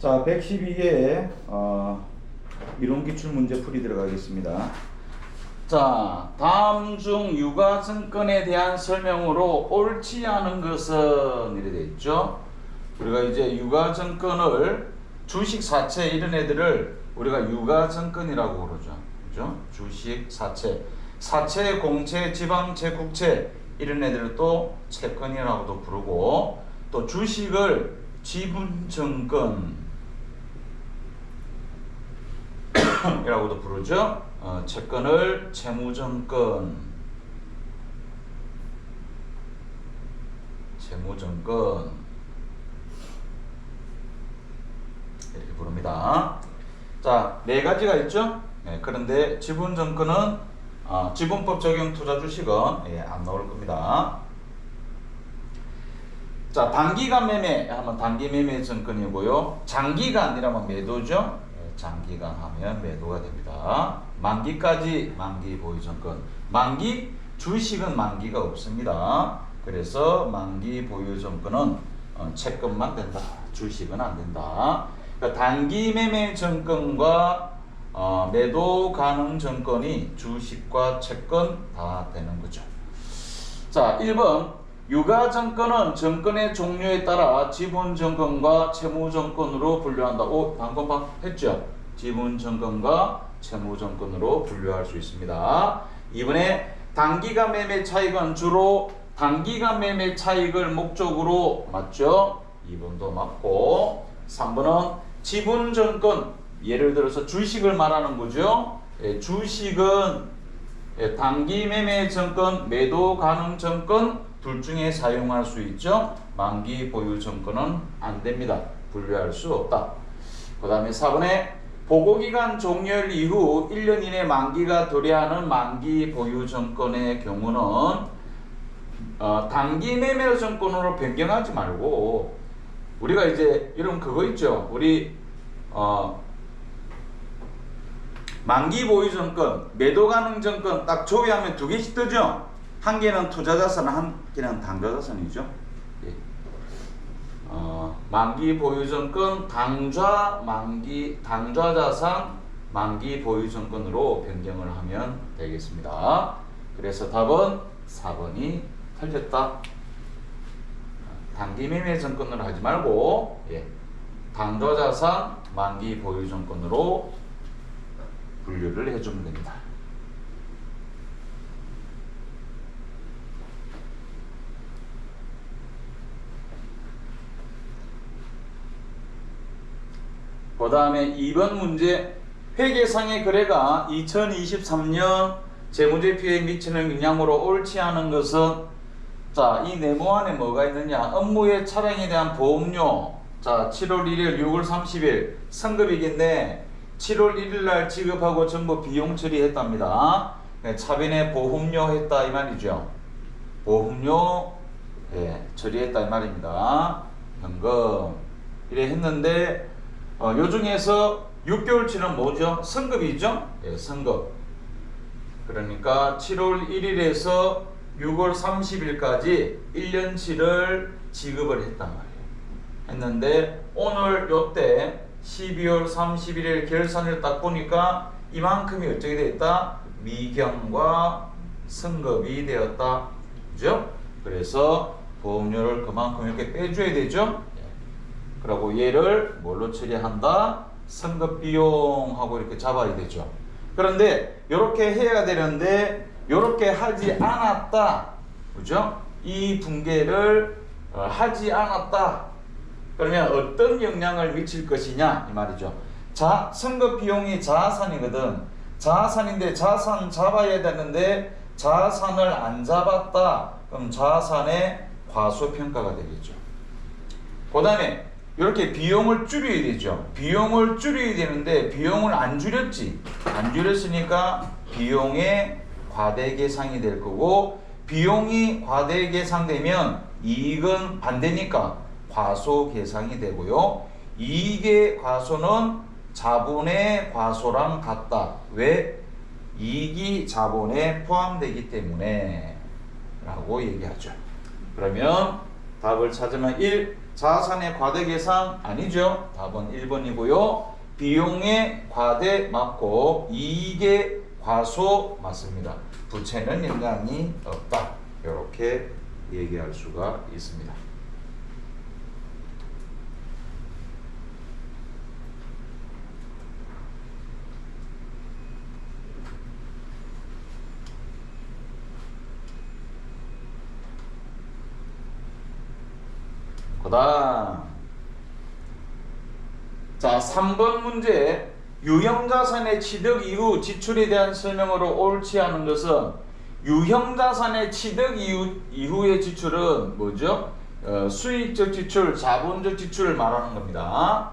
자, 112개 이론 기출 문제 풀이 들어가겠습니다. 자, 다음 중 유가증권에 대한 설명으로 옳지 않은 것은 이래 돼 있죠. 우리가 이제 유가증권을 주식 사채 이런 애들을 우리가 유가증권이라고 그러죠. 그죠? 주식 사채, 사채, 공채, 지방채, 국채 이런 애들을 또 채권이라고도 부르고, 또 주식을 지분증권 이라고도 부르죠. 채권을 채무증권, 이렇게 부릅니다. 자, 네 가지가 있죠. 그런데 지분증권은 지분법 적용 투자 주식은 안 나올 겁니다. 자, 단기간 매매 하면 단기 매매 증권이고요. 장기간이라면 매도죠. 장기간 하면 매도가 됩니다. 만기까지 만기 보유 증권. 만기 주식은 만기가 없습니다. 그래서 만기 보유 증권은 채권만 된다. 주식은 안 된다. 그러니까 단기 매매 증권과 매도 가능 증권이 주식과 채권 다 되는 거죠. 자, 1번 유가증권은 증권의 종류에 따라 지분증권과 채무증권으로 분류한다. 방금 했죠? 지분증권과 채무증권으로 분류할 수 있습니다. 이번에 단기간 매매 차익은 주로 단기간 매매 차익을 목적으로 맞죠? 2번도 맞고, 3번은 지분증권, 예를 들어서 주식을 말하는 거죠. 주식은 단기 매매 증권, 매도 가능 증권 둘 중에 사용할 수 있죠. 만기 보유 증권은 안 됩니다. 분류할 수 없다. 그 다음에 4번에 보고기간 종료일 이후 1년 이내 만기가 도래하는 만기 보유 증권의 경우는 단기 매매 증권으로 변경하지 말고, 우리가 이제 이런 그거 있죠. 우리 만기 보유 증권, 매도 가능 증권 딱 조회하면 두 개씩 뜨죠. 한 개는 투자자산, 한 개는 당좌자산이죠. 만기 보유증권 당좌자산 만기 보유증권으로 변경을 하면 되겠습니다. 그래서 답은 4번이 틀렸다. 단기 매매 증권으로 하지 말고 당좌자산 만기 보유증권으로 분류를 해주면 됩니다. 그 다음에 2번 문제, 회계상의 거래가 2023년 재무제표에 미치는 영향으로 옳지 않은 것은, 자, 이 네모 안에 뭐가 있느냐? 업무의 차량에 대한 보험료, 자, 7월 1일, 6월 30일 선급이겠네. 7월 1일 날 지급하고 전부 비용 처리했답니다. 차변에 보험료 했다 이 말이죠. 보험료 처리했다 이 말입니다. 현금 이래 했는데, 요 중에서 6개월치는 뭐죠? 선급이죠? 선급. 그러니까 7월 1일에서 6월 30일까지 1년치를 지급을 했단 말이에요. 했는데 오늘 요때 12월 31일 결산을 딱 보니까 이만큼이 어떻게 되었다? 미경과 선급이 되었다. 그죠? 그래서 보험료를 그만큼 이렇게 빼줘야 되죠? 그리고 얘를 뭘로 처리한다? 선급비용하고 이렇게 잡아야 되죠. 그런데 이렇게 해야 되는데 이렇게 하지 않았다. 그죠? 이 분계를 하지 않았다. 그러면 어떤 영향을 미칠 것이냐 이 말이죠. 선급비용이 자산이거든. 자산인데 자산 잡아야 되는데 자산을 안 잡았다. 그럼 자산의 과소평가가 되겠죠. 그 다음에 이렇게 비용을 줄여야 되죠. 비용을 줄여야 되는데 비용을 안 줄였지. 안 줄였으니까 비용의 과대계상이 될 거고, 비용이 과대계상되면 이익은 반대니까 과소계상이 되고요. 이익의 과소는 자본의 과소랑 같다. 왜? 이익이 자본에 포함되기 때문에 라고 얘기하죠. 그러면 답을 찾으면 1. 자산의 과대 계산 아니죠. 답은 1번이고요. 비용의 과대 맞고 이익의 과소 맞습니다. 부채는 연관이 없다. 이렇게 얘기할 수가 있습니다. 그다음 자 3번 문제 유형자산의 취득 이후 지출에 대한 설명으로 옳지 않은 것은 유형자산의 취득 이후의 지출은 뭐죠? 수익적 지출, 자본적 지출을 말하는 겁니다.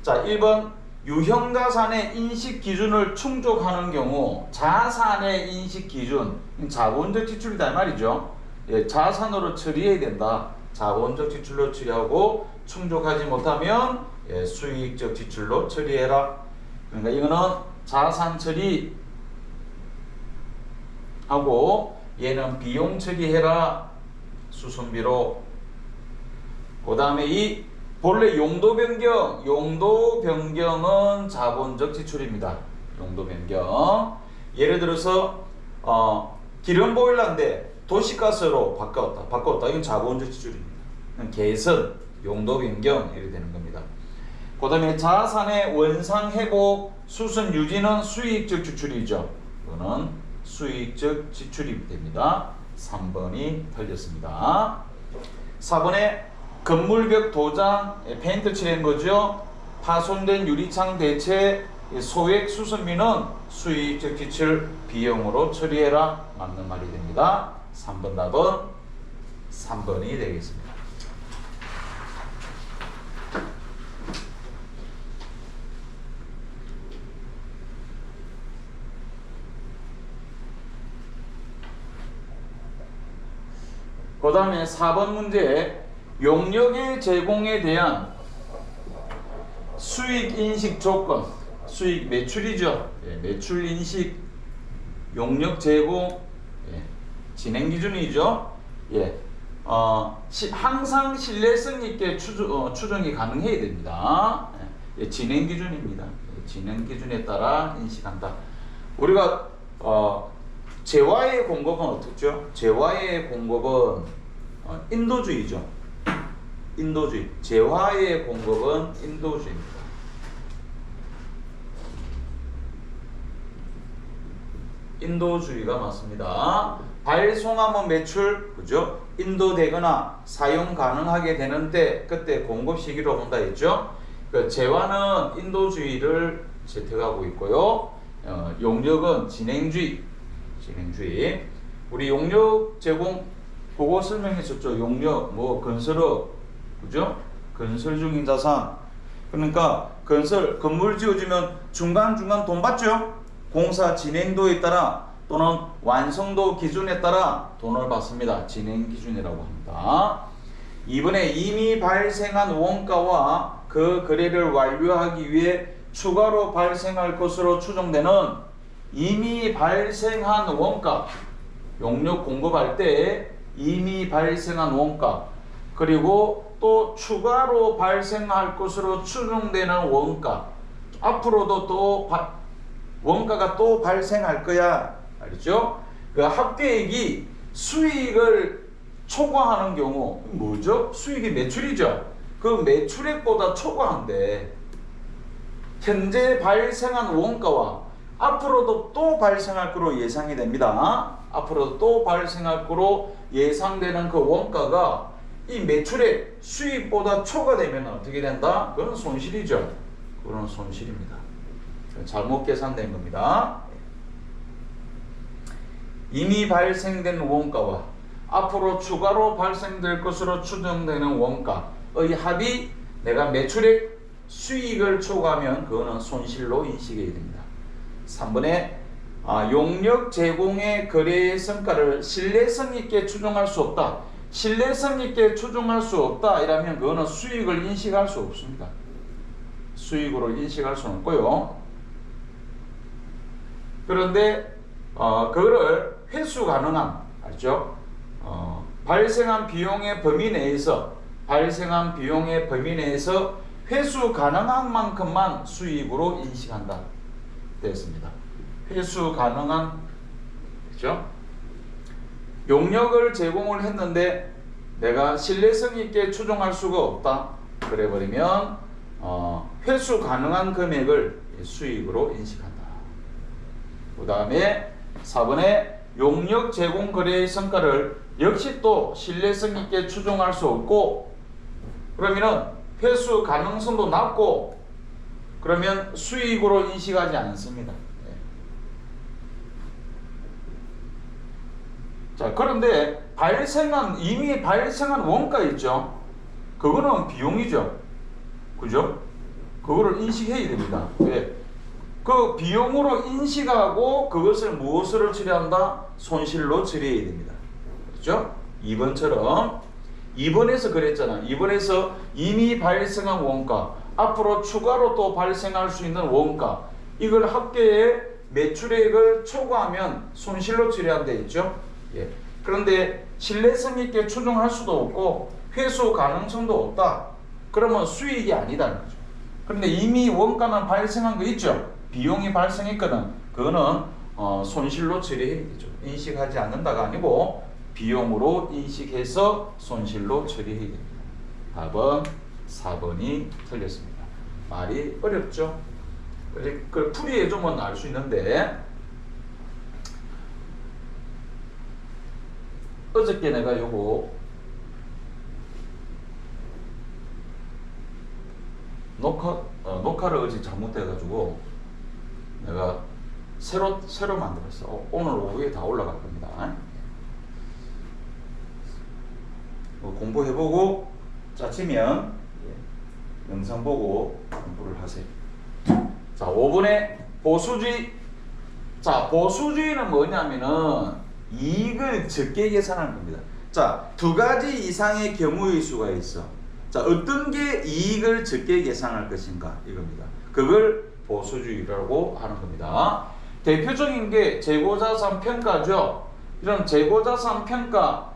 자 1번 유형자산의 인식 기준을 충족하는 경우 자산의 인식 기준, 자본적 지출이다 말이죠. 예, 자산으로 처리해야 된다. 자본적 지출로 처리하고 충족하지 못하면 예, 수익적 지출로 처리해라. 그러니까 이거는 자산 처리하고 얘는 비용 처리해라. 수선비로. 그 다음에 이 본래 용도 변경은 자본적 지출입니다. 용도 변경. 예를 들어서 기름 보일러인데 도시가스로 바꿨다. 이건 자본적 지출입니다. 개선, 용도 변경 이렇게 되는 겁니다. 그 다음에 자산의 원상 회복, 수선 유지는 수익적 지출이죠. 이거는 수익적 지출이 됩니다. 3번이 틀렸습니다. 4번에 건물벽 도장, 페인트 칠한 거죠. 파손된 유리창 대체, 소액 수선비는 수익적 지출 비용으로 처리해라. 맞는 말이 됩니다. 3번 답은 3번이 되겠습니다. 그 다음에 4번 문제 용역의 제공에 대한 수익 인식 조건, 수익 매출이죠. 예, 매출 인식, 용역 제공, 예, 진행 기준이죠. 예, 항상 신뢰성 있게 추정이 가능해야 됩니다. 예, 진행 기준입니다. 예, 진행 기준에 따라 인식한다. 우리가 재화의 공급은 어떻죠? 재화의 공급은 인도주의죠. 인도주의. 재화의 공급은 인도주의입니다. 인도주의가 맞습니다. 발송하면 매출, 그죠? 인도되거나 사용 가능하게 되는 때 그때 공급 시기로 본다 했죠. 그 재화는 인도주의를 채택하고 있고요. 용역은 진행주의. 우리 용역 제공 그거 설명했었죠. 용역 뭐 건설업, 그죠? 건설 중인 자산. 그러니까 건물 지어주면 중간중간 돈 받죠. 공사 진행도에 따라 또는 완성도 기준에 따라 돈을 받습니다. 진행 기준이라고 합니다. 이번에 이미 발생한 원가와 그 거래를 완료하기 위해 추가로 발생할 것으로 추정되는 이미 발생한 원가, 용역 공급할 때 이미 발생한 원가, 그리고 또 추가로 발생할 것으로 추정되는 원가, 앞으로도 또 원가가 또 발생할 거야. 알죠? 그 합계액이 수익을 초과하는 경우 뭐죠? 수익이 매출이죠. 그 매출액보다 초과한데 현재 발생한 원가와 앞으로도 또 발생할 거로 예상이 됩니다. 앞으로도 또 발생할 거로 예상되는 그 원가가 이 매출액 수익보다 초과되면 어떻게 된다? 그건 손실이죠. 그건 손실입니다. 잘못 계산된 겁니다. 이미 발생된 원가와 앞으로 추가로 발생될 것으로 추정되는 원가의 합이 내가 매출액 수익을 초과하면 그거는 손실로 인식해야 됩니다. 3번에 용역 제공의 거래의 성과를 신뢰성 있게 추정할 수 없다. 신뢰성 있게 추정할 수 없다 이라면 그거는 수익을 인식할 수 없습니다. 수익으로 인식할 수 없고요. 그런데 그거를 회수 가능한, 알죠? 발생한 비용의 범위 내에서 발생한 비용의 범위 내에서 회수 가능한 만큼만 수익으로 인식한다 되었습니다. 회수 가능한, 그렇죠? 용역을 제공을 했는데 내가 신뢰성 있게 추정할 수가 없다. 그래 버리면 회수 가능한 금액을 수익으로 인식한다. 그 다음에 4번에 용역 제공 거래의 성과를 역시 또 신뢰성 있게 추정할 수 없고, 그러면은 회수 가능성도 낮고, 그러면 수익으로 인식하지 않습니다. 네. 자, 그런데 이미 발생한 원가 있죠. 그거는 비용이죠. 그죠? 그거를 인식해야 됩니다. 왜? 그 비용으로 인식하고 그것을 무엇으로 처리한다? 손실로 처리해야 됩니다. 그렇죠? 2번처럼 2번에서 그랬잖아. 2번에서 이미 발생한 원가, 앞으로 추가로 또 발생할 수 있는 원가, 이걸 합계의 매출액을 초과하면 손실로 처리한다 했죠. 예. 그런데 신뢰성 있게 추정할 수도 없고 회수 가능성도 없다. 그러면 수익이 아니다는 거죠. 그런데 이미 원가는 발생한 거 있죠. 비용이 발생했거든. 그거는 손실로 처리해야 되죠. 인식하지 않는다가 아니고 비용으로 인식해서 손실로 처리해야 됩니다. 답은 4번이 틀렸습니다. 말이 어렵죠? 그 풀이해주면 알 수 있는데, 어저께 내가 요거 녹화를 어제 잘못해가지고 내가 새로 만들었어. 오늘 오후에 다 올라갈 겁니다. 공부해보고 짜치면 영상 보고 공부를 하세요. 자, 5번에 보수주의. 자, 보수주의는 뭐냐면은 이익을 적게 계산하는 겁니다. 자, 두 가지 이상의 경우의 수가 있어. 자, 어떤 게 이익을 적게 계산할 것인가 이겁니다. 그걸 보수주의라고 하는 겁니다. 대표적인 게 재고자산 평가죠. 이런 재고자산 평가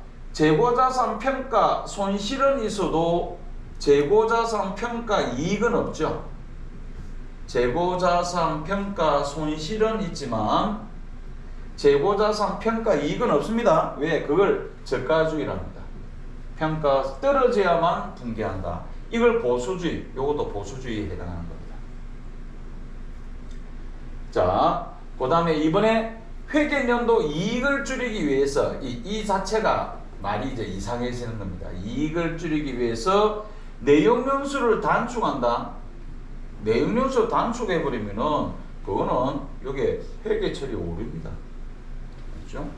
손실은 있어도 재고자산 평가 이익은 없죠. 재고자산 평가 손실은 있지만 재고자산 평가 이익은 없습니다. 왜? 그걸 저가주의랍니다. 평가 떨어져야만 붕괴한다. 이걸 보수주의, 요것도 보수주의에 해당하는 겁니다. 자, 그 다음에 이번에 회계연도 이익을 줄이기 위해서 이 자체가 말이 이제 이상해지는 겁니다. 이익을 줄이기 위해서 내용연수를 단축한다. 내용연수 단축해버리면은 그거는 요게 회계처리 오류입니다. 그렇죠?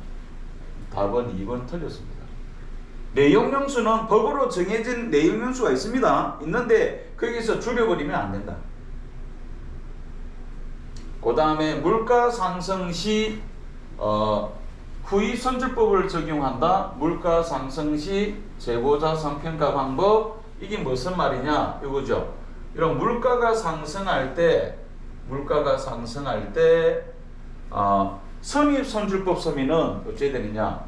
답은 2번 틀렸습니다. 내용연수는 법으로 정해진 내용연수가 있습니다. 있는데 거기서 줄여버리면 안 된다. 그 다음에 물가 상승 시 후이선출법을 적용한다. 물가 상승 시 재고자산 평가 방법. 이게 무슨 말이냐 이거죠. 이런 물가가 상승할 때 선입선출법 서민은 어찌 되느냐,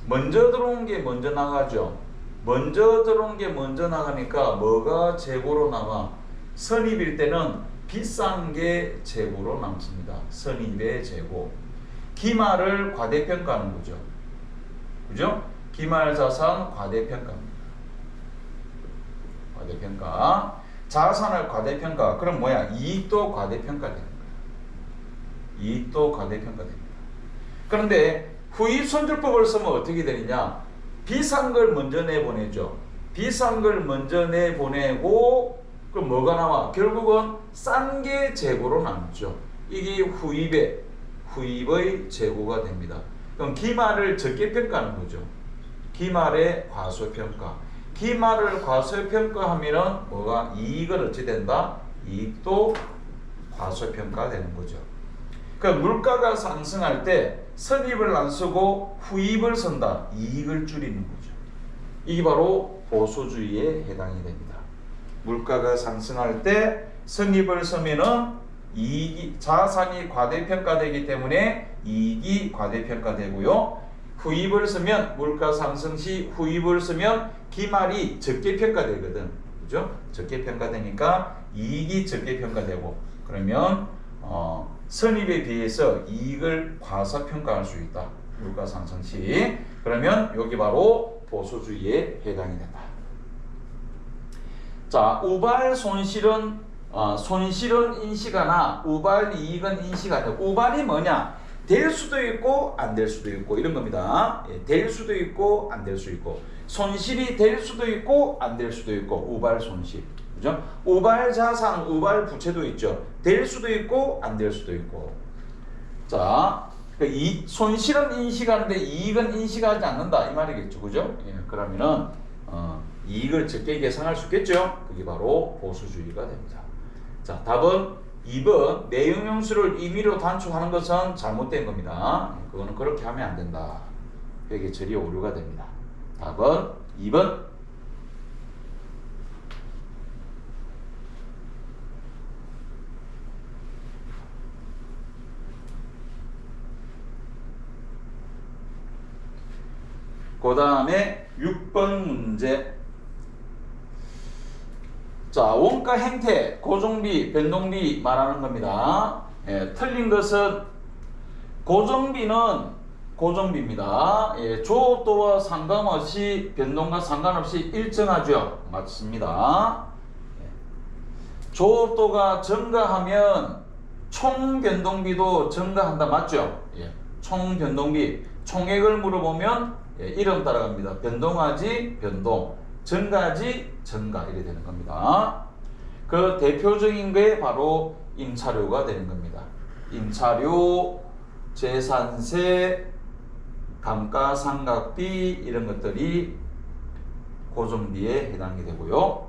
먼저 들어온 게 먼저 나가죠. 먼저 들어온 게 먼저 나가니까 뭐가 재고로 나가? 선입일 때는 비싼 게 재고로 남습니다. 선입의 재고. 기말을 과대평가하는 거죠. 그죠? 기말자산 과대평가입니다. 과대평가. 자산을 과대평가. 그럼 뭐야? 이익도 과대평가되는 거야. 이익도 과대평가됩니다. 그런데 후입선출법을 쓰면 어떻게 되느냐? 비싼 걸 먼저 내보내죠. 비싼 걸 먼저 내보내고 그럼 뭐가 나와? 결국은 싼 게 재고로 남죠. 이게 후입의 재고가 됩니다. 그럼 기말을 적게 평가하는 거죠. 기말의 과소평가. 기말을 과소평가하면은 뭐가? 이익은 어찌 된다? 이익도 과소평가되는 거죠. 그 물가가 상승할 때 선입을 안 쓰고 후입을 쓴다. 이익을 줄이는 거죠. 이게 바로 보수주의에 해당이 됩니다. 물가가 상승할 때 선입을 쓰면은 이익이, 자산이 과대평가되기 때문에 이익이 과대평가되고요. 후입을 쓰면, 물가 상승 시 후입을 쓰면 기말이 적게 평가되거든. 그죠? 적게 평가되니까 이익이 적게 평가되고 그러면 선입에 비해서 이익을 과소평가할 수 있다. 물가 상승 시. 그러면 여기 바로 보수주의에 해당이 된다. 자, 우발 손실은 인시가나 우발 이익은 인시가 되고 우발이 뭐냐? 될 수도 있고 안 될 수도 있고 이런 겁니다. 예, 될 수도 있고 안 될 수 있고 손실이 될 수도 있고 안 될 수도 있고 우발 손실. 그죠? 우발 자산, 우발 부채도 있죠. 될 수도 있고 안 될 수도 있고. 자, 이 손실은 인식하는데 이익은 인식하지 않는다 이 말이겠죠. 그죠? 예, 그러면은 이익을 적게 계산할 수 있겠죠. 그게 바로 보수주의가 됩니다. 자, 답은 2번 내용용수를 임의로 단축하는 것은 잘못된 겁니다. 그거는 그렇게 하면 안 된다. 회계 처리 오류가 됩니다. 답은 2번. 그 다음에 6번 문제. 자, 원가 행태, 고정비, 변동비 말하는 겁니다. 예, 틀린 것은 고정비는 고정비입니다. 예, 조업도와 상관없이 변동과 상관없이 일정하죠. 맞습니다. 예. 조업도가 증가하면 총 변동비도 증가한다. 맞죠? 예, 총 변동비, 총액을 물어보면 예, 이름 따라갑니다. 변동하지, 변동. 증가지, 증가 이렇게 되는 겁니다. 그 대표적인 게 바로 임차료가 되는 겁니다. 임차료, 재산세, 감가상각비 이런 것들이 고정비에 해당이 되고요.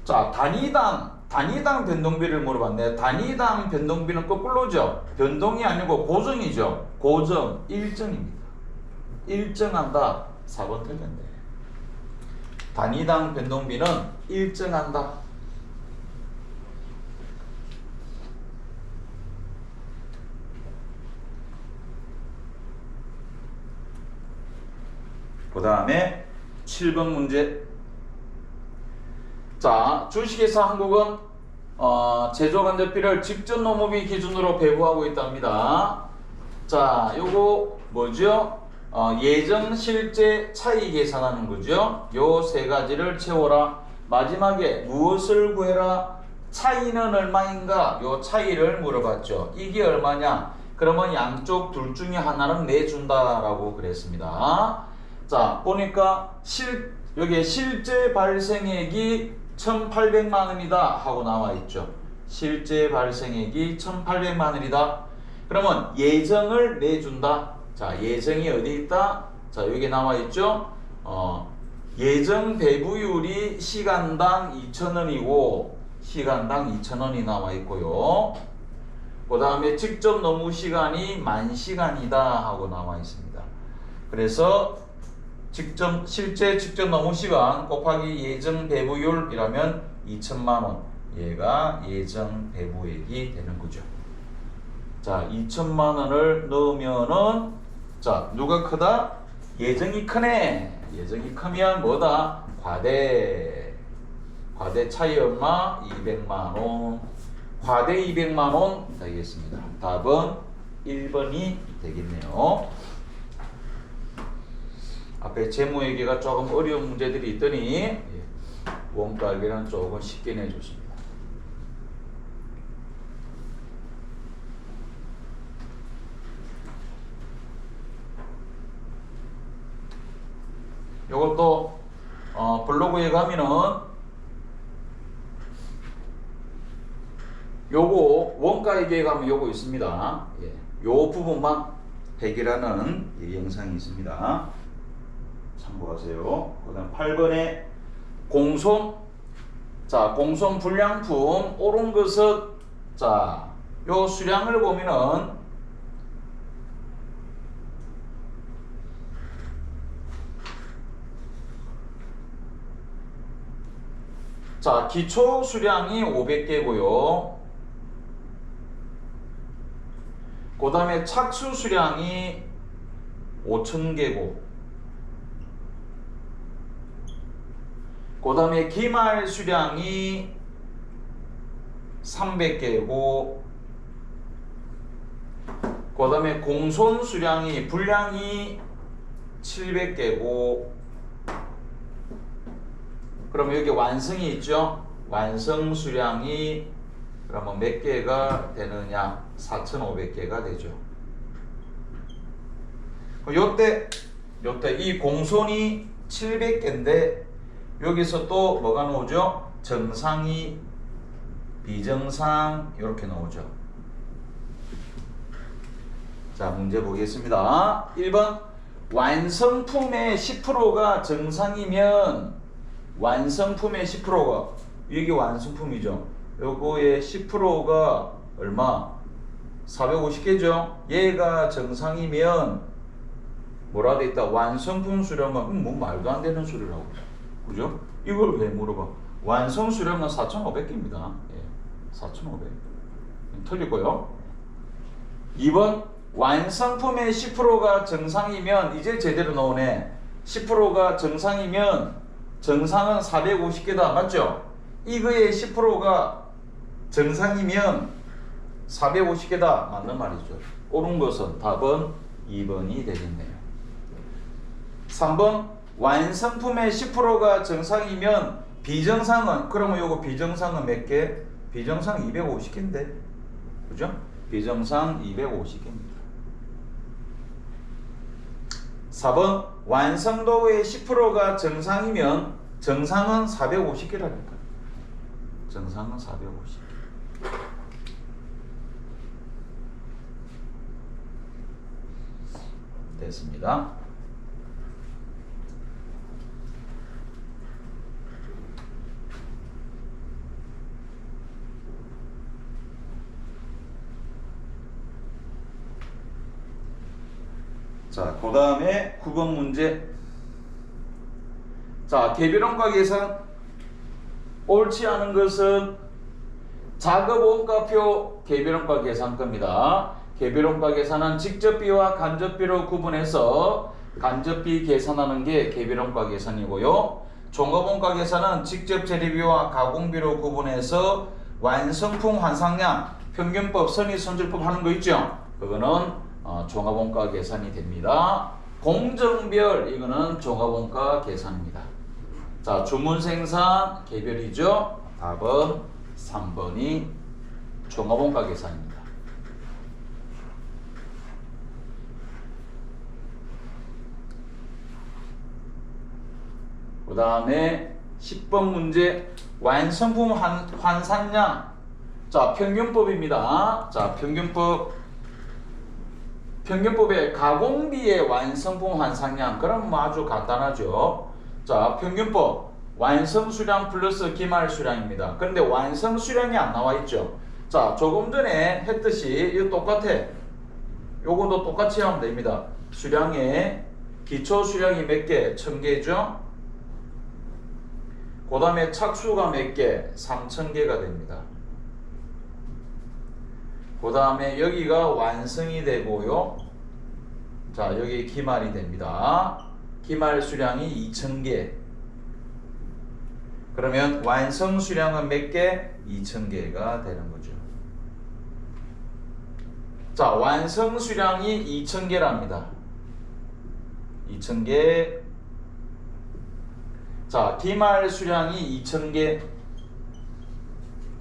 자, 단위당 변동비를 물어봤네. 단위당 변동비는 거꾸로죠. 변동이 아니고 고정이죠. 고정, 일정입니다. 일정한다. 4번 틀렸네. 단위당 변동비는 일정한다. 그 다음에 7번 문제. 자, 주식회사 한국은 제조간접비를 직전 노무비 기준으로 배부하고 있답니다. 자, 요거 뭐죠? 예정 실제 차이 계산하는 거죠. 요 세 가지를 채워라. 마지막에 무엇을 구해라? 차이는 얼마인가? 요 차이를 물어봤죠. 이게 얼마냐? 그러면 양쪽 둘 중에 하나는 내준다라고 그랬습니다. 자, 보니까 여기에 실제 발생액이 1,800만 원이다 하고 나와 있죠. 실제 발생액이 1,800만 원이다. 그러면 예정을 내준다. 자, 예정이 어디 있다? 자, 여기 나와 있죠? 예정 배부율이 시간당 2,000원이고 시간당 2,000원이 나와 있고요. 그 다음에 직접 노무 시간이 10,000시간이다 하고 나와 있습니다. 그래서 실제 직접 노무 시간 곱하기 예정 배부율이라면 2,000만 원. 얘가 예정 배부액이 되는 거죠. 자, 2,000만 원을 넣으면은 자, 누가 크다? 예정이 크네. 예정이 크면 뭐다? 과대 차이 얼마? 200만 원. 과대 200만 원 되겠습니다. 답은 1번이 되겠네요. 앞에 재무회계가 조금 어려운 문제들이 있더니 원가계는 조금 쉽게 내줬습니다. 요것도 블로그에 가면은 요거 원가회계에 가면 요거 있습니다. 예, 요 부분만 해결하는 영상이 있습니다. 참고하세요. 그 다음 8번에 공손. 자, 공손 불량품 옳은 것은 자, 요 수량을 보면은 자, 기초 수량이 500개고요. 그 다음에 착수 수량이 5,000개고 그 다음에 기말 수량이 300개고 그 다음에 공손 수량이 분량이 700개고 그러면 여기 완성이 있죠. 완성 수량이 그러면 몇 개가 되느냐? 4,500개가 되죠. 요때 이 공손이 700개인데 여기서 또 뭐가 나오죠? 정상이 비정상 이렇게 나오죠. 자, 문제 보겠습니다. 1번 완성품의 10%가 정상이면 완성품의 10%가 이게 완성품이죠. 요거의 10%가 얼마? 450개죠. 얘가 정상이면 뭐라 돼 있다? 완성품 수량은 뭐 말도 안 되는 소리라고. 그죠? 이걸 왜 물어봐? 완성 수량은 4,500개입니다. 예, 4,500. 틀리고요. 2번 완성품의 10%가 정상이면 이제 제대로 나오네. 10%가 정상이면 정상은 450개다. 맞죠? 이거의 10%가 정상이면 450개다. 맞는 말이죠. 옳은 것은 답은 2번이 되겠네요. 3번 완성품의 10%가 정상이면 비정상은 그러면 요거 비정상은 몇 개? 비정상 250개인데. 그죠? 비정상 250개입니다. 4번 완성도의 10%가 정상이면 정상은 450개라니까. 정상은 450개. 됐습니다. 자, 그 다음에 9번 문제. 자, 개별원가 계산. 옳지 않은 것은 작업원가표 개별원가 계산법입니다. 개별원가 계산은 직접비와 간접비로 구분해서 간접비 계산하는 게 개별원가 계산이고요. 종합원가 계산은 직접 재료비와 가공비로 구분해서 완성품 환상량, 평균법, 선의선출법 하는 거 있죠? 그거는 종합원가 계산이 됩니다. 공정별 이거는 종합원가 계산입니다. 자, 주문생산 개별이죠. 답은 3번이 종합원가 계산입니다. 그 다음에 10번 문제 완성품 환산량. 자, 평균법입니다. 자, 평균법의 가공비의 완성품 환산량. 그럼 뭐 아주 간단하죠. 자, 평균법 완성수량 플러스 기말수량입니다. 그런데 완성수량이 안 나와 있죠. 자, 조금 전에 했듯이 이거 똑같아. 요것도 똑같이 하면 됩니다. 수량의 기초수량이 몇 개? 1000개죠. 그 다음에 착수가 몇 개? 3000개가 됩니다. 그 다음에 여기가 완성이 되고요. 자, 여기 기말이 됩니다. 기말 수량이 2000개. 그러면 완성 수량은 몇 개? 2000개가 되는 거죠. 자, 완성 수량이 2000개랍니다. 2000개. 자, 기말 수량이 2000개.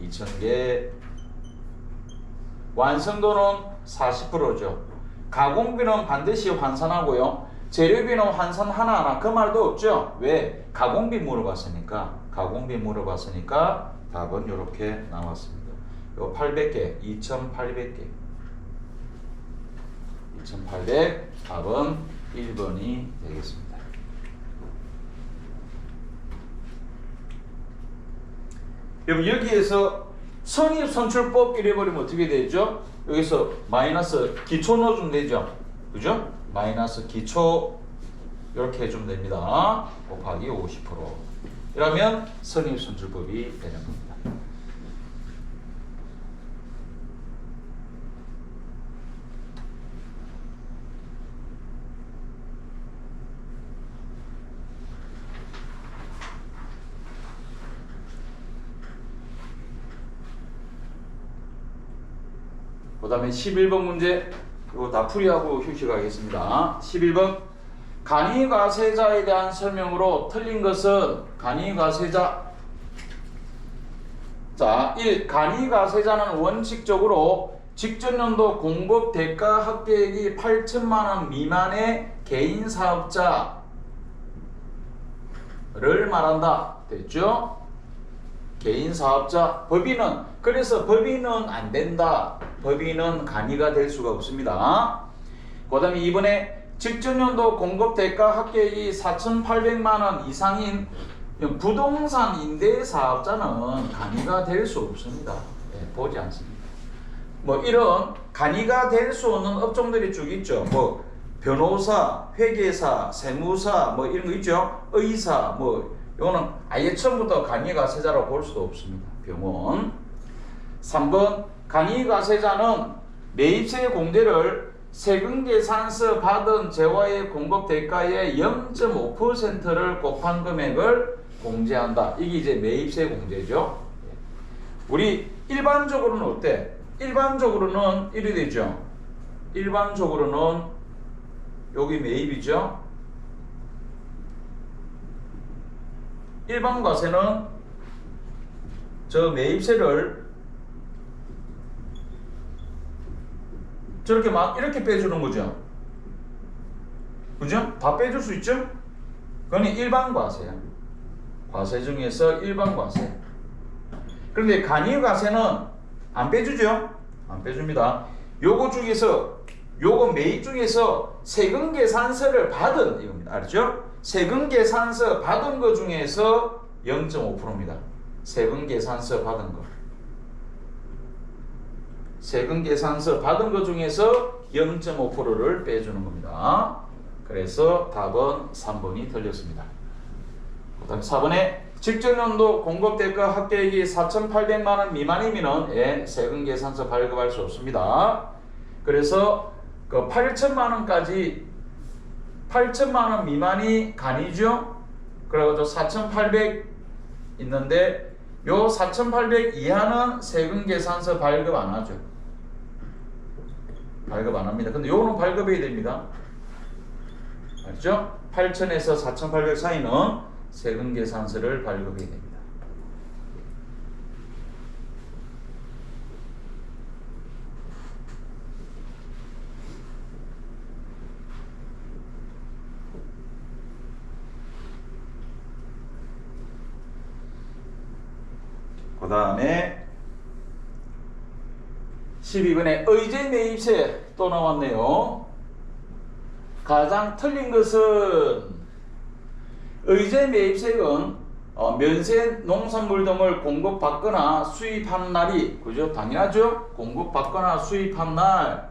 2000개. 완성도는 40%죠. 가공비는 반드시 환산하고요. 재료비는 환산 하나하나 그 말도 없죠. 왜? 가공비 물어봤으니까. 가공비 물어봤으니까 답은 이렇게 나왔습니다. 요 800개, 2800개. 2800 답은 1번이 되겠습니다. 여러분 여기에서 선입선출법 이래버리면 어떻게 되죠? 여기서 마이너스 기초 넣어주면 되죠. 그죠? 마이너스 기초 이렇게 해주면 됩니다. 곱하기 50%. 이러면 선입선출법이 되는 겁니다. 그 다음에 11번 문제 이거 다 풀이하고 휴식하겠습니다. 11번 간이과세자에 대한 설명으로 틀린 것은 간이과세자 자, 1. 간이과세자는 원칙적으로 직전년도 공급 대가 합계액이 8천만 원 미만의 개인 사업자를 말한다. 됐죠? 개인 사업자, 법인은 그래서 법인은 안 된다. 법인은 간이가 될 수가 없습니다. 그 다음에 이번에 직전년도 공급 대가 합계액이 4,800만 원 이상인 부동산 임대 사업자는 간이가 될 수 없습니다. 예, 보지 않습니다. 뭐 이런 간이가 될 수 없는 업종들이 쭉 있죠. 뭐 변호사, 회계사, 세무사 뭐 이런 거 있죠. 의사 뭐 이거는 아예 처음부터 간이과세자라고 볼 수도 없습니다. 병원. 3번 간이과세자는 매입세 공제를 세금계산서 받은 재화의 공급 대가의 0.5%를 곱한 금액을 공제한다. 이게 이제 매입세 공제죠. 우리 일반적으로는 어때? 일반적으로는 이래 되죠. 일반적으로는 여기 매입이죠. 일반 과세는 저 매입세를 저렇게 막 이렇게 빼주는 거죠. 그죠? 다 빼줄 수 있죠? 그건 일반 과세야. 과세 중에서 일반 과세. 그런데 간이 과세는 안 빼주죠? 안 빼줍니다. 요거 중에서 요거 매입 중에서 세금 계산서를 받은 이겁니다. 알죠? 세금 계산서 받은 거 중에서 0.5%입니다. 세금 계산서 받은 거. 세금 계산서 받은 것 중에서 0.5%를 빼주는 겁니다. 그래서 답은 3번이 틀렸습니다. 그 다음 4번에 직전년도 공급대가 합계액이 4,800만 원 미만이면 세금 계산서 발급할 수 없습니다. 그래서 그 8천만 원까지 8천만 원 미만이 간이죠. 그래가지고 4,800 있는데 요 4,800 이하는 세금 계산서 발급 안 하죠. 발급 안 합니다. 근데 요거는 발급해야 됩니다. 알죠? 8,000에서 4,800 사이는 세금 계산서를 발급해야 됩니다. 그 다음에 12번에 의제 매입세 또 나왔네요. 가장 틀린 것은 의제 매입세는 면세 농산물 등을 공급받거나 수입한 날이 그죠? 당연하죠? 공급받거나 수입한 날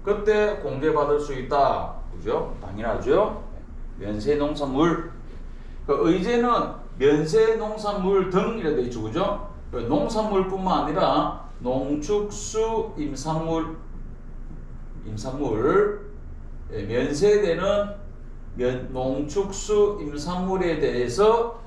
그때 공제받을 수 있다. 그죠? 당연하죠? 면세 농산물 그 의제는 면세 농산물 등 이렇게 있죠. 그죠? 농산물뿐만 아니라 농축수 임산물 면세되는 농축수 임산물에 대해서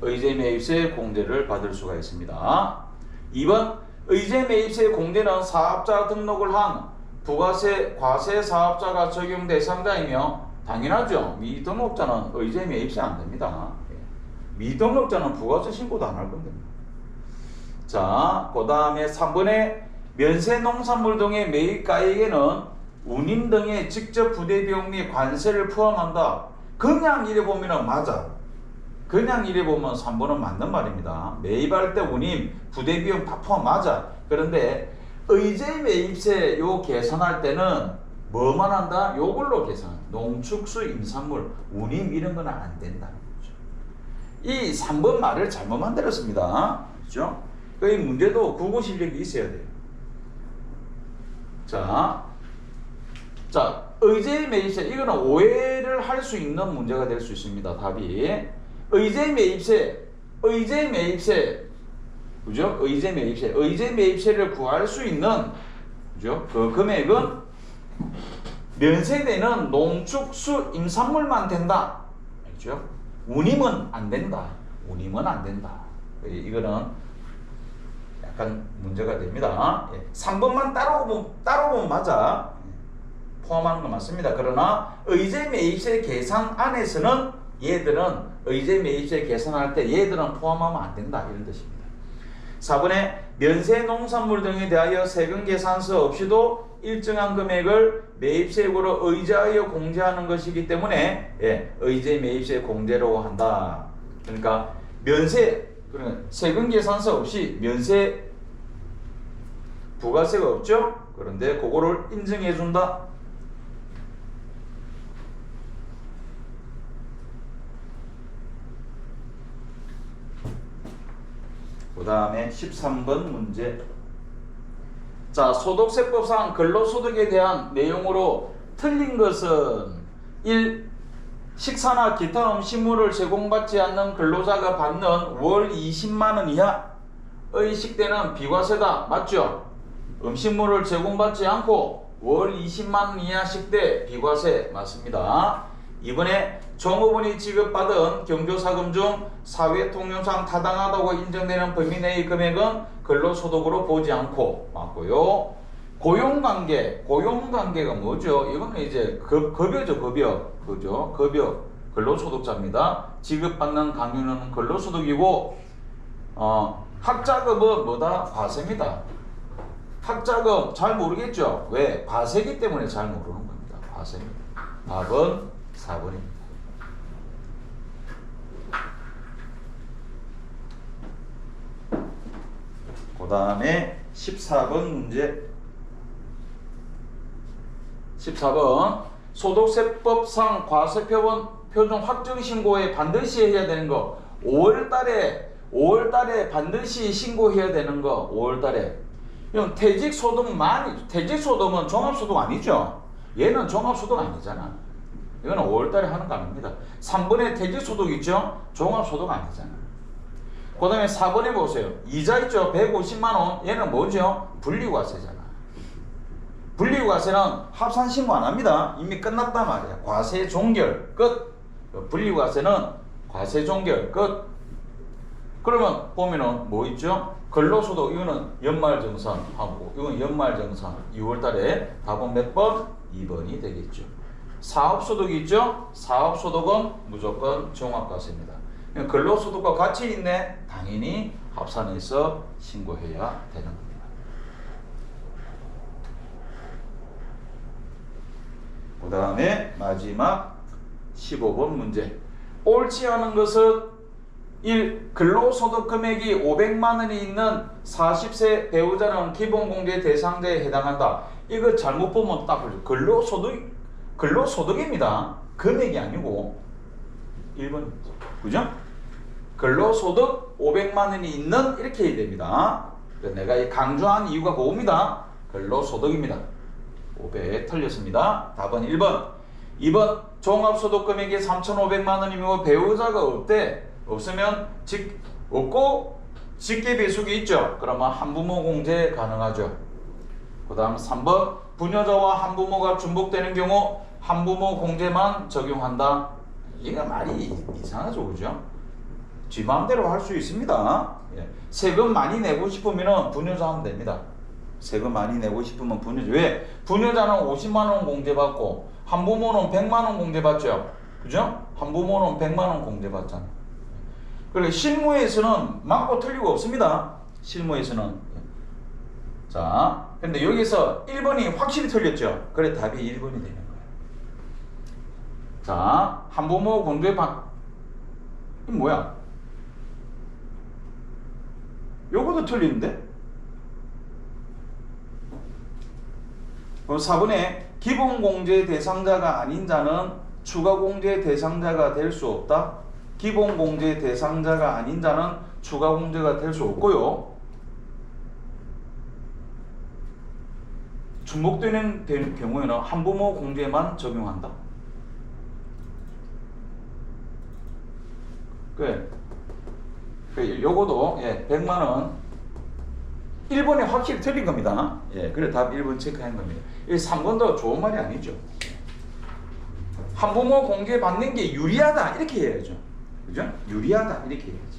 의제 매입세 공제를 받을 수가 있습니다. 2번 의제 매입세 공제는 사업자 등록을 한 부가세 과세 사업자가 적용 대상자이며 당연하죠. 미등록자는 의제 매입세 안 됩니다. 미등록자는 부가세 신고도 안 할 건데. 자, 그 다음에 3번에 면세 농산물 등의 매입가액에는 운임 등의 직접 부대 비용 및 관세를 포함한다. 그냥 이래 보면은 맞아. 그냥 이래 보면 3번은 맞는 말입니다. 매입할 때 운임, 부대 비용 다 포함 맞아. 그런데 의제 매입세 요 계산할 때는 뭐만 한다? 요걸로 계산. 농축수 임산물, 운임 이런 거는 안 된다는 거죠. 이 3번 말을 잘못 만들었습니다. 그렇죠? 이 문제도 국어 실력이 있어야 돼요. 자, 의제 매입세 이거는 오해를 할 수 있는 문제가 될 수 있습니다. 답이 의제 매입세, 그죠? 의제 매입세를 구할 수 있는 그죠? 그 금액은 면세되는 농축수 임산물만 된다. 알죠? 운임은 안 된다. 이거는 약간 문제가 됩니다. 3번만 따로 보면 맞아. 포함하는 건 맞습니다. 그러나 의제 매입세 계산 안에서는 얘들은 의제 매입세 계산할 때 얘들은 포함하면 안 된다 이런 뜻입니다. 4번에 면세 농산물 등에 대하여 세금 계산서 없이도 일정한 금액을 매입세액으로 의제하여 공제하는 것이기 때문에 의제 매입세 공제로 한다. 그러니까 면세 그러니까 세금 계산서 없이 면세 부가세가 없죠. 그런데 그거를 인정해 준다. 그 다음에 13번 문제. 자, 소득세법상 근로소득에 대한 내용으로 틀린 것은 1. 식사나 기타 음식물을 제공받지 않는 근로자가 받는 월 20만원 이하의 식대는 비과세다. 맞죠? 음식물을 제공받지 않고 월 20만원 이하 식대 비과세 맞습니다. 이번에 종업원이 지급받은 경조사금 중 사회통념상 타당하다고 인정되는 범위 내의 금액은 근로소득으로 보지 않고 맞고요. 고용관계가 뭐죠? 이거는 이제 급여죠, 급여. 그죠? 급여, 근로소득자입니다. 지급받는 강유는 근로소득이고, 학자금은 뭐다? 과세입니다. 학자금 잘 모르겠죠? 왜? 과세기 때문에 잘 모르는 겁니다. 과세입니다. 답은 4번입니다. 그 다음에 14번 문제. 14번 소득세법상 과세표본 표준 확정신고에 반드시 해야 되는 거 5월달에 반드시 신고해야 되는 거 5월달에. 이건 퇴직소득은 종합소득 아니죠? 얘는 종합소득 아니잖아. 이거는 5월달에 하는 거 아닙니다. 3번에 퇴직소득 있죠? 종합소득 아니잖아. 그 다음에 4번에 보세요. 이자 있죠? 150만원. 얘는 뭐죠? 분리과세잖아. 분리과세는 합산신고 안 합니다. 이미 끝났단 말이야. 과세 종결 끝. 분리과세는 과세 종결 끝. 그러면 보면은 뭐 있죠? 근로소득 이거는 연말정산하고 이건 연말정산 6월달에 답은 몇 번? 2번이 되겠죠. 사업소득 있죠? 사업소득은 무조건 종합과세입니다. 근로소득과 같이 있네. 당연히 합산해서 신고해야 되는 겁니다. 그 다음에 마지막 15번 문제. 옳지 않은 것은 1. 근로소득 금액이 500만원이 있는 40세 배우자는 기본공제 대상자에 해당한다. 이거 잘못 보면 딱 근로소득입니다. 금액이 아니고 1번입니다. 그죠? 근로소득 500만원이 있는 이렇게 해야 됩니다. 내가 강조한 이유가 그겁니다. 근로소득입니다. 500 틀렸습니다. 답은 1번. 2번 종합소득 금액이 3,500만원이면 배우자가 없으면 없고 직계비숙이 있죠. 그러면 한부모 공제 가능하죠. 그 다음 3번 부녀자와 한부모가 중복되는 경우 한부모 공제만 적용한다. 이게 말이 이상하죠, 그죠? 지 마음대로 할 수 있습니다. 세금 많이 내고 싶으면 부녀자 하면 됩니다. 세금 많이 내고 싶으면 부녀자. 왜? 부녀자는 50만원 공제받고 한부모는 100만원 공제받죠. 그죠? 한부모는 100만원 공제받잖아. 그리고 실무에서는 맞고 틀리고 없습니다. 실무에서는. 자, 근데 여기서 1번이 확실히 틀렸죠. 그래 답이 1번이 되는 거예요. 자, 한부모 공제받 이 뭐야? 요것도 틀리는데? 4번에 기본공제 대상자가 아닌 자는 추가공제 대상자가 될 수 없다. 기본공제 대상자가 아닌 자는 추가공제가 될 수 없고요. 중복되는 경우에는 한부모 공제만 적용한다. 그래. 요거도 100만원 1번에 확실히 틀린 겁니다. 그래 답 1번 체크한 겁니다. 3번도 좋은 말이 아니죠. 한부모 공제 받는 게 유리하다 이렇게 해야죠. 그죠? 유리하다 이렇게 해야죠.